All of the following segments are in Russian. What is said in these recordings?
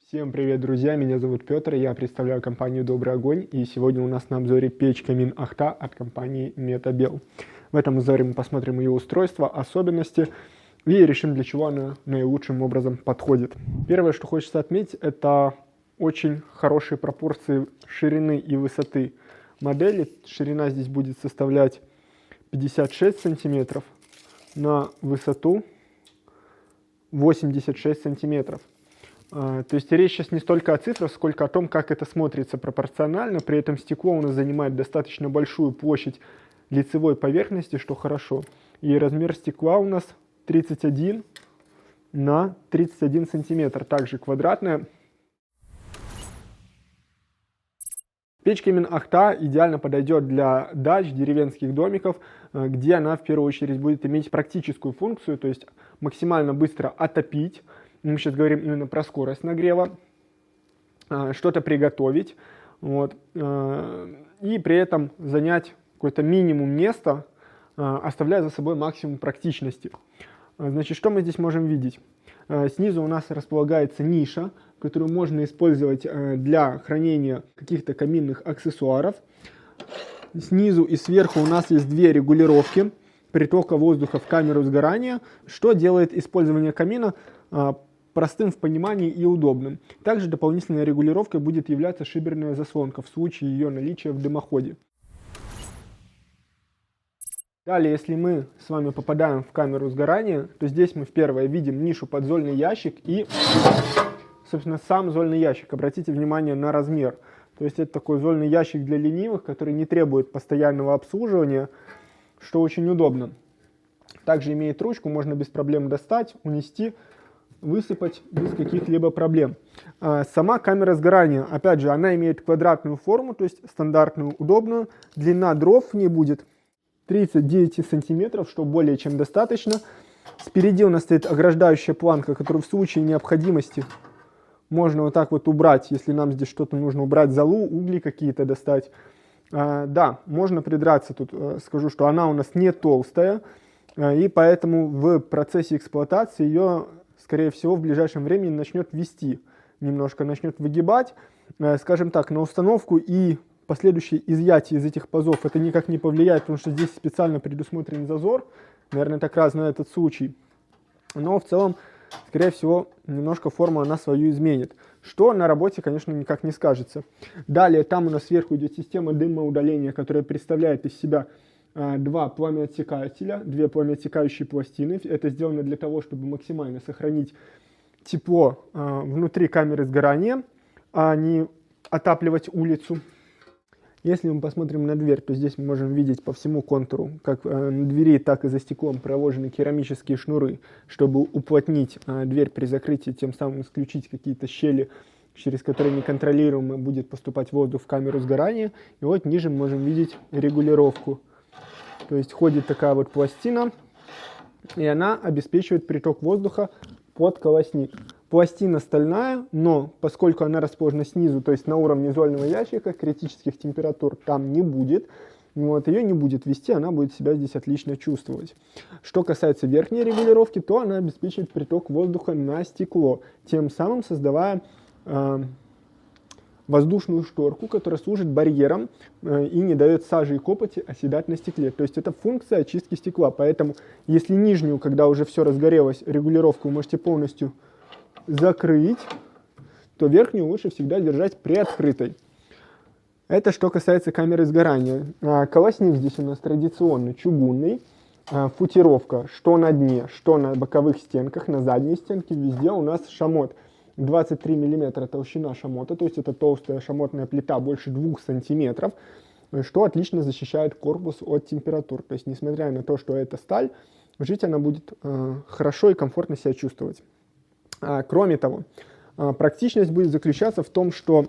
Всем привет, друзья! Меня зовут Петр, я представляю компанию Добрый Огонь, и сегодня у нас на обзоре печь камин Ахта от компании Metabel. В этом обзоре мы посмотрим ее устройство, особенности и решим, для чего она наилучшим образом подходит. Первое, что хочется отметить, это очень хорошие пропорции ширины и высоты модели. Ширина здесь будет составлять 56 сантиметров, на высоту 86 сантиметров. То есть речь сейчас не столько о цифрах, сколько о том, как это смотрится пропорционально. При этом стекло у нас занимает достаточно большую площадь лицевой поверхности, что хорошо. И размер стекла у нас 31 на 31 сантиметр, также квадратная. Печь камин Ахта идеально подойдет для дач, деревенских домиков, где она в первую очередь будет иметь практическую функцию, то есть максимально быстро отопить. Мы сейчас говорим именно про скорость нагрева, что-то приготовить, и при этом занять какой-то минимум места, оставляя за собой максимум практичности. Значит, что мы здесь можем видеть? Снизу у нас располагается ниша, которую можно использовать для хранения каких-то каминных аксессуаров. Снизу и сверху у нас есть две регулировки притока воздуха в камеру сгорания, что делает использование камина простым в понимании и удобным. Также дополнительной регулировкой будет являться шиберная заслонка в случае ее наличия в дымоходе. Далее, если мы с вами попадаем в камеру сгорания, то здесь мы в первое видим нишу под зольный ящик и, собственно, сам зольный ящик. Обратите внимание на размер. То есть это такой зольный ящик для ленивых, который не требует постоянного обслуживания, что очень удобно. Также имеет ручку, можно без проблем достать, унести, высыпать без каких-либо проблем. Сама камера сгорания, опять же, она имеет квадратную форму, то есть стандартную, удобную. Длина дров в ней будет 39 сантиметров, что более чем достаточно. Спереди у нас стоит ограждающая планка, которую в случае необходимости можно вот так вот убрать, если нам здесь что-то нужно убрать, золу, угли какие-то достать. Да, можно придраться, тут скажу, что она у нас не толстая, и поэтому в процессе эксплуатации ее, скорее всего, в ближайшем времени начнет вести, немножко начнет выгибать. Скажем так, на установку и последующее изъятие из этих пазов это никак не повлияет, потому что здесь специально предусмотрен зазор. Наверное, так раз на этот случай. Но в целом, скорее всего, немножко форму она свою изменит, что на работе, конечно, никак не скажется. Далее, там у нас сверху идет система дымоудаления, которая представляет из себя два пламяотсекателя, две пламяотсекающие пластины. Это сделано для того, чтобы максимально сохранить тепло внутри камеры сгорания, а не отапливать улицу. Если мы посмотрим на дверь, то здесь мы можем видеть по всему контуру, как на двери, так и за стеклом проложены керамические шнуры, чтобы уплотнить дверь при закрытии, тем самым исключить какие-то щели, через которые неконтролируемо будет поступать воздух в камеру сгорания. И вот ниже мы можем видеть регулировку. То есть ходит такая вот пластина, и она обеспечивает приток воздуха под колосник. Пластина стальная, но поскольку она расположена снизу, то есть на уровне зольного ящика, критических температур там не будет. Ее не будет вести, она будет себя здесь отлично чувствовать. Что касается верхней регулировки, то она обеспечивает приток воздуха на стекло, тем самым создавая воздушную шторку, которая служит барьером и не дает саже и копоти оседать на стекле. То есть это функция очистки стекла. Поэтому если нижнюю, когда уже все разгорелось, регулировку вы можете полностью закрыть, то верхнюю лучше всегда держать приоткрытой. Это что касается камеры сгорания. Колосник здесь у нас традиционно чугунный. Футировка что на дне, что на боковых стенках, на задней стенке, везде у нас шамот. 23 мм толщина шамота, то есть это толстая шамотная плита больше 2 сантиметров, что отлично защищает корпус от температур. То есть несмотря на то, что это сталь, жить она будет хорошо и комфортно себя чувствовать. Кроме того, практичность будет заключаться в том, что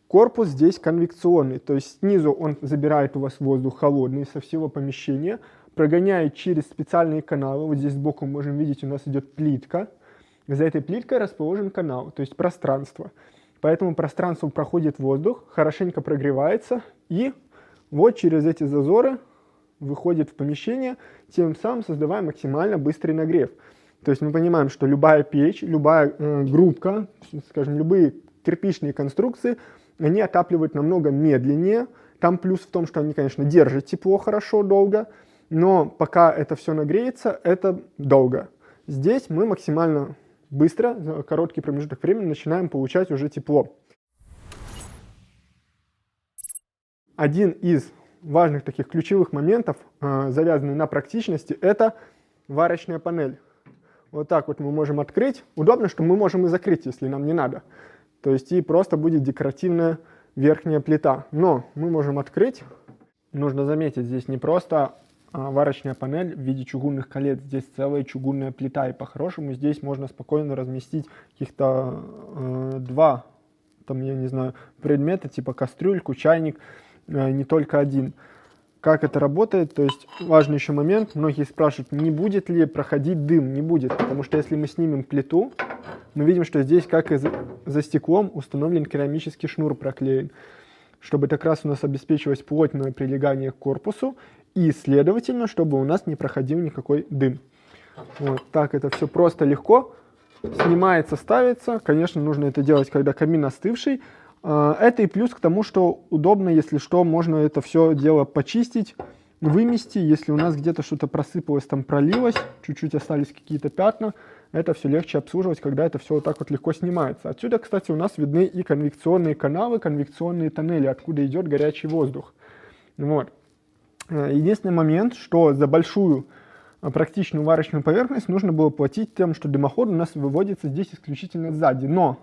корпус здесь конвекционный, то есть снизу он забирает у вас воздух холодный со всего помещения, прогоняет через специальные каналы. Вот здесь сбоку мы можем видеть, у нас идет плитка. За этой плиткой расположен канал, то есть пространство. По этому пространству проходит воздух, хорошенько прогревается и вот через эти зазоры выходит в помещение, тем самым создавая максимально быстрый нагрев. То есть мы понимаем, что любая печь, любая грубка, скажем, любые кирпичные конструкции, они отапливают намного медленнее. Там плюс в том, что они, конечно, держат тепло хорошо, долго, но пока это все нагреется, это долго. Здесь мы максимально быстро, за короткий промежуток времени, начинаем получать уже тепло. Один из важных таких ключевых моментов, завязанный на практичности, это варочная панель. Вот так вот мы можем открыть. Удобно, что мы можем и закрыть, если нам не надо. То есть и просто будет декоративная верхняя плита. Но мы можем открыть. Нужно заметить, здесь не просто варочная панель в виде чугунных колец. Здесь целая чугунная плита. И по-хорошему здесь можно спокойно разместить каких-то два, там, я не знаю, предмета, типа кастрюльку, чайник, не только один. Как это работает? То есть важный еще момент. Многие спрашивают, не будет ли проходить дым? Не будет, потому что если мы снимем плиту, мы видим, что здесь, как и за стеклом, установлен керамический шнур проклеен, чтобы как раз у нас обеспечивалось плотное прилегание к корпусу и, следовательно, чтобы у нас не проходил никакой дым. Вот так это все просто, легко. Снимается, ставится. Конечно, нужно это делать, когда камин остывший. Это и плюс к тому, что удобно, если что, можно это все дело почистить, вымести. Если у нас где-то что-то просыпалось, там пролилось, чуть-чуть остались какие-то пятна, это все легче обслуживать, когда это все вот так вот легко снимается. Отсюда, кстати, у нас видны и конвекционные канавы, конвекционные тоннели, откуда идет горячий воздух. Вот. Единственный момент, что за большую практичную варочную поверхность нужно было платить тем, что дымоход у нас выводится здесь исключительно сзади. Но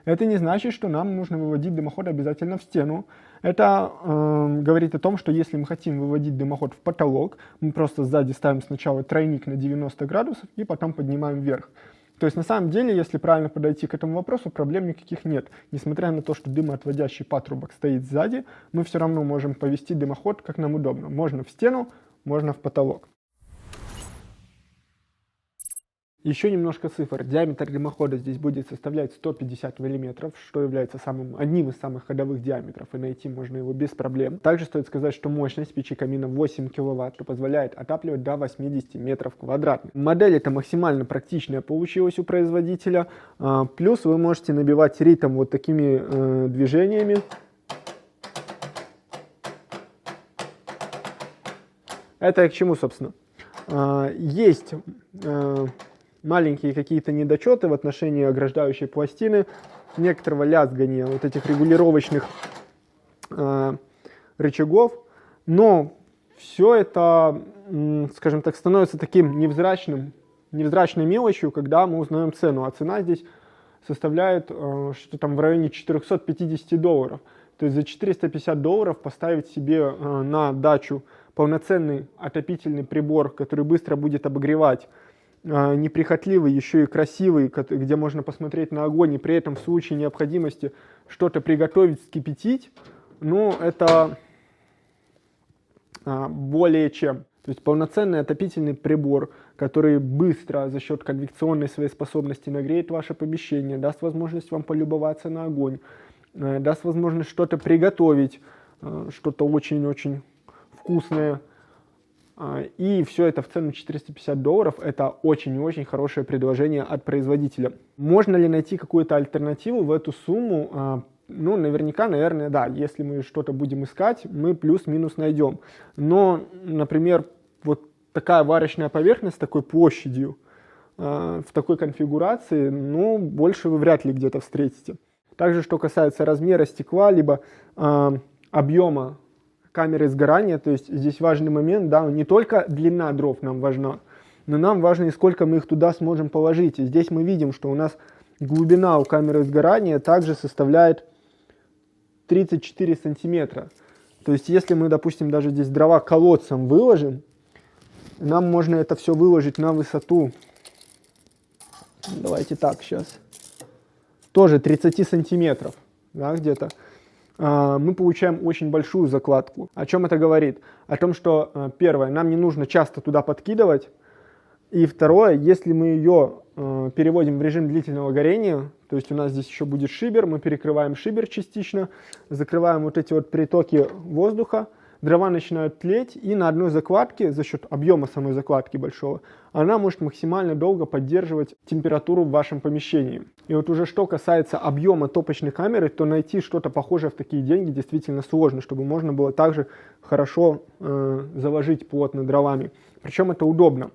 это не значит, что нам нужно выводить дымоход обязательно в стену. Это говорит о том, что если мы хотим выводить дымоход в потолок, мы просто сзади ставим сначала тройник на 90 градусов и потом поднимаем вверх. То есть на самом деле, если правильно подойти к этому вопросу, проблем никаких нет. Несмотря на то, что дымоотводящий патрубок стоит сзади, мы все равно можем повести дымоход как нам удобно. Можно в стену, можно в потолок. Еще немножко цифр. Диаметр дымохода здесь будет составлять 150 мм, что является одним из самых ходовых диаметров, и найти можно его без проблем. Также стоит сказать, что мощность печи камина 8 кВт, что позволяет отапливать до 80 метров квадратных. Модель эта максимально практичная получилась у производителя. Плюс вы можете набивать ритм вот такими движениями. Это к чему, собственно? Есть маленькие какие-то недочеты в отношении ограждающей пластины, некоторого лязгания вот этих регулировочных рычагов, но все это, скажем так, становится таким невзрачной мелочью, когда мы узнаем цену, а цена здесь составляет что-то там в районе $450. То есть за $450 поставить себе на дачу полноценный отопительный прибор, который быстро будет обогревать, неприхотливый, еще и красивый, где можно посмотреть на огонь и при этом в случае необходимости что-то приготовить, вскипятить, ну, это более чем. То есть полноценный отопительный прибор, который быстро за счет конвекционной своей способности нагреет ваше помещение, даст возможность вам полюбоваться на огонь, даст возможность что-то приготовить, что-то очень-очень вкусное. И все это в цену $450, это очень и очень хорошее предложение от производителя. Можно ли найти какую-то альтернативу в эту сумму? Ну, наверняка, наверное, да. Если мы что-то будем искать, мы плюс-минус найдем. Но, например, вот такая варочная поверхность с такой площадью, в такой конфигурации, ну, больше вы вряд ли где-то встретите. Также, что касается размера стекла, либо объема камеры сгорания, то есть здесь важный момент, да, не только длина дров нам важна, но нам важно и сколько мы их туда сможем положить. И здесь мы видим, что у нас глубина у камеры сгорания также составляет 34 сантиметра. То есть если мы, допустим, даже здесь дрова колодцем выложим, нам можно это все выложить на высоту, давайте так сейчас, тоже 30 сантиметров, да, где-то. Мы получаем очень большую закладку. О чем это говорит? О том, что, первое, нам не нужно часто туда подкидывать, и второе, если мы ее переводим в режим длительного горения, то есть у нас здесь еще будет шибер, мы перекрываем шибер частично, закрываем вот эти вот притоки воздуха, дрова начинают тлеть, и на одной закладке, за счет объема самой закладки большого, она может максимально долго поддерживать температуру в вашем помещении. И вот уже что касается объема топочной камеры, то найти что-то похожее в такие деньги действительно сложно, чтобы можно было также хорошо заложить плотно дровами. Причем это удобно.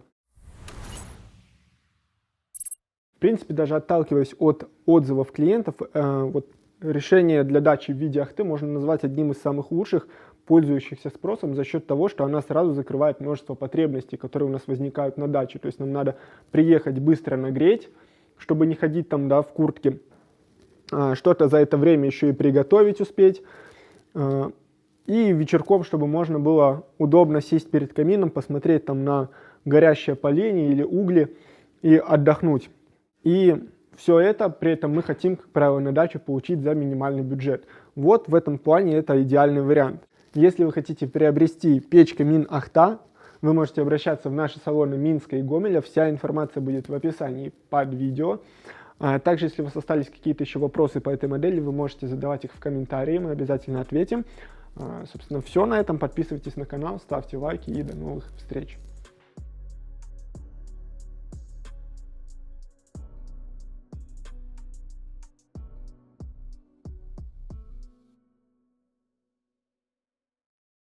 В принципе, даже отталкиваясь от отзывов клиентов, вот решение для дачи в виде Ахты можно назвать одним из самых лучших, пользующихся спросом за счет того, что она сразу закрывает множество потребностей, которые у нас возникают на даче. То есть нам надо приехать быстро нагреть, чтобы не ходить там, да, в куртке, что-то за это время еще и приготовить успеть, и вечерком, чтобы можно было удобно сесть перед камином, посмотреть там на горящее поленье или угли и отдохнуть. И все это, при этом мы хотим, как правило, на дачу получить за минимальный бюджет. Вот в этом плане это идеальный вариант. Если вы хотите приобрести печь камин Ахта, вы можете обращаться в наши салоны Минска и Гомеля. Вся информация будет в описании под видео. Также, если у вас остались какие-то еще вопросы по этой модели, вы можете задавать их в комментарии, мы обязательно ответим. Собственно, все на этом. Подписывайтесь на канал, ставьте лайки и до новых встреч.